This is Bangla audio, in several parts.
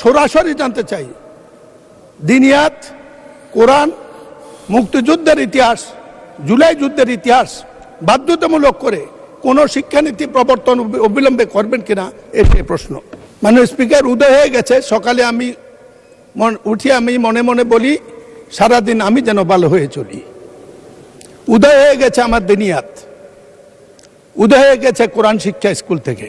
সরাসরি জানতে চাই, দিনিয়াত, কোরআন, মুক্তিযুদ্ধের ইতিহাস, জুলাই যুদ্ধের ইতিহাস বাধ্যতামূলক করে কোনো শিক্ষানীতি প্রবর্তন অবিলম্বে করবেন কিনা এটাই প্রশ্ন। মাননীয় স্পিকার, উদয় হয়ে গেছে। সকালে আমি উঠি আমি মনে মনে বলি সারাদিন আমি যেন ভালো হয়ে চলি। উদয় হয়ে গেছে আমার দিনিয়াত, উদয় হয়ে গেছে কোরআন শিক্ষা স্কুল থেকে,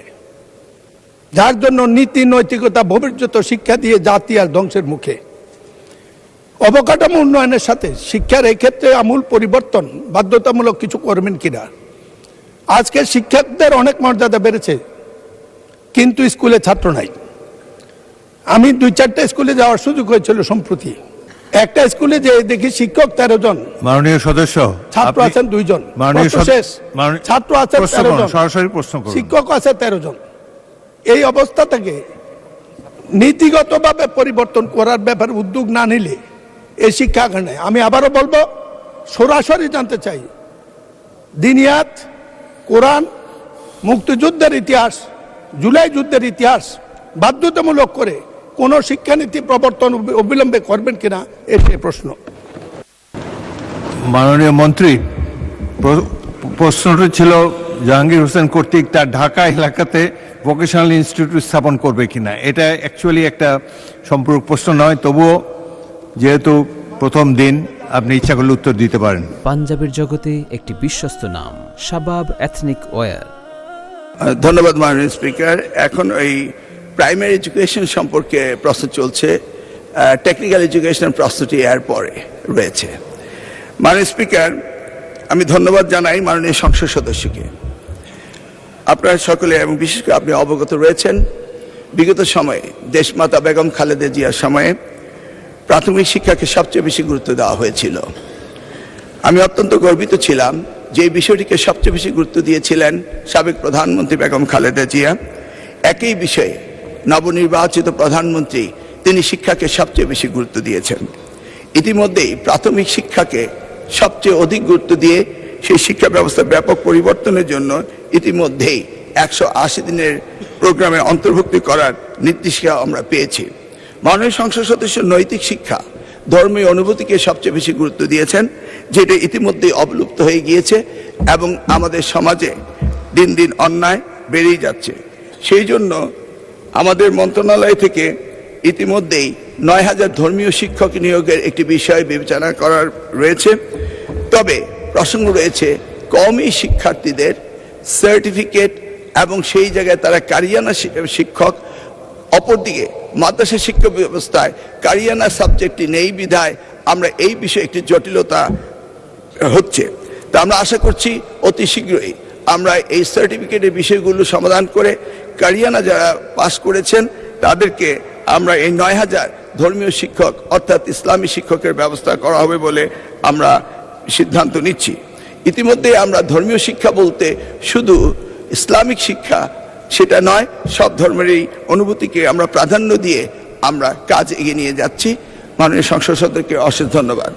যার জন্য নীতি নৈতিকতা ভবিষ্যৎ শিক্ষা দিয়ে জাতি আর ধ্বংসের মুখে। অবকাঠামো উন্নয়নের সাথে শিক্ষার এই ক্ষেত্রে আমূল পরিবর্তন বাধ্যতামূলক কিছু করবেন কিনা। আজকে শিক্ষকদের অনেক মর্যাদা বেড়েছে, কিন্তু স্কুলে ছাত্র নাই। আমি 2-4টা স্কুলে যাওয়ার সুযোগ হয়েছিল সম্প্রতি। একটা স্কুলে যে দেখি শিক্ষক 13 জন, মাননীয় সদস্য, ছাত্র আছেন 2 জন, ছাত্র আছেন 13 জন, সরাসরি প্রশ্ন করুন। শিক্ষক আছে 13 জন। এই অবস্থা থেকে নীতিগতভাবে পরিবর্তন করার ব্যাপারে উদ্যোগ না নিলে এই শিক্ষা নেই। আমি আবারও বলবো, সরাসরি জানতে চাই, দিনিয়াত, কোরআন, মুক্তিযুদ্ধের ইতিহাস, জুলাই যুদ্ধের ইতিহাস বাধ্যতামূলক করে কোনো শিক্ষানীতি প্রবর্তন অবিলম্বে করবেন কিনা এটাই প্রশ্ন। মাননীয় মন্ত্রী, প্রশ্নটি ছিল জাহাঙ্গীর হোসেন কর্তৃক তার ঢাকা এলাকাতে ভোকেশনাল ইনস্টিটিউট স্থাপন করবে কিনা। এটা অ্যাকচুয়ালি একটা সম্পূরক প্রশ্ন নয়, তবুও যেহেতু প্রথম দিন আপনি ইচ্ছা করলে উত্তর দিতে পারেন। পাঞ্জাবের জগতে একটি বিশ্বস্ত নাম, শাবাব এথনিক ওয়্যার। ধন্যবাদ মাননীয় স্পিকার। এখন ওই প্রাইমারি এডুকেশন সম্পর্কে প্রশ্ন চলছে, টেকনিক্যাল এডুকেশনের প্রশ্নটি এর পরে রয়েছে। মাননীয় স্পিকার, আমি ধন্যবাদ জানাই মাননীয় সংসদ সদস্যকে। আপনারা সকলে এবং বিশেষ করে আপনি অবগত রয়েছেন, বিগত সময়ে দেশমাতা বেগম খালেদা জিয়ার সময়ে প্রাথমিক শিক্ষাকে সবচেয়ে বেশি গুরুত্ব দেওয়া হয়েছিল। আমি অত্যন্ত গর্বিত ছিলাম যে এই বিষয়টিকে সবচেয়ে বেশি গুরুত্ব দিয়েছিলেন সাবেক প্রধানমন্ত্রী বেগম খালেদা জিয়া। একই বিষয়ে নবনির্বাচিত প্রধানমন্ত্রী তিনি শিক্ষাকে সবচেয়ে বেশি গুরুত্ব দিয়েছেন। ইতিমধ্যেই প্রাথমিক শিক্ষাকে সবচেয়ে অধিক গুরুত্ব দিয়ে সেই শিক্ষা ব্যবস্থার ব্যাপক পরিবর্তনের জন্য ইতিমধ্যেই 180 দিনের প্রোগ্রামে অন্তর্ভুক্তি করার নির্দেশিকা আমরা পেয়েছি। মাননীয় সংসদ সদস্য নৈতিক শিক্ষা, ধর্মীয় অনুভূতিকে সবচেয়ে বেশি গুরুত্ব দিয়েছেন, যেটা ইতিমধ্যেই অবলুপ্ত হয়ে গিয়েছে এবং আমাদের সমাজে দিন দিন অন্যায় বেড়েই যাচ্ছে। সেই জন্য আমাদের মন্ত্রণালয় থেকে ইতিমধ্যেই 9000 ধর্মীয় শিক্ষক নিয়োগের একটি বিষয় বিবেচনা করার রয়েছে। তবে প্রসঙ্গ রয়েছে কওমি শিক্ষার্থীদের সার্টিফিকেট এবং সেই জায়গায় তারা কারিয়ানা শিক্ষক। অপরদিকে মাদ্রাসা শিক্ষা ব্যবস্থায় কারিয়ানা সাবজেক্টটি নেই বিধায় আমরা এই বিষয়ে একটি জটিলতা হচ্ছে। তা আমরা আশা করছি অতি শীঘ্রই আমরা এই সার্টিফিকেটের বিষয়গুলো সমাধান করে কারিয়ানা যারা পাস করেছেন তাদেরকে আমরা এই 9000 ধর্মীয় শিক্ষক অর্থাৎ ইসলামী শিক্ষকের ব্যবস্থা করা হবে বলে আমরা সিদ্ধান্ত নিচ্ছি। ইতিমধ্যে আমরা ধর্মীয় শিক্ষা বলতে শুধু ইসলামিক শিক্ষা সেটা নয়, সব ধর্মেরই অনুভূতিকে আমরা প্রাধান্য দিয়ে আমরা কাজ এগিয়ে নিয়ে যাচ্ছি। মাননীয় সংসদ সদস্যকে অশেষ ধন্যবাদ।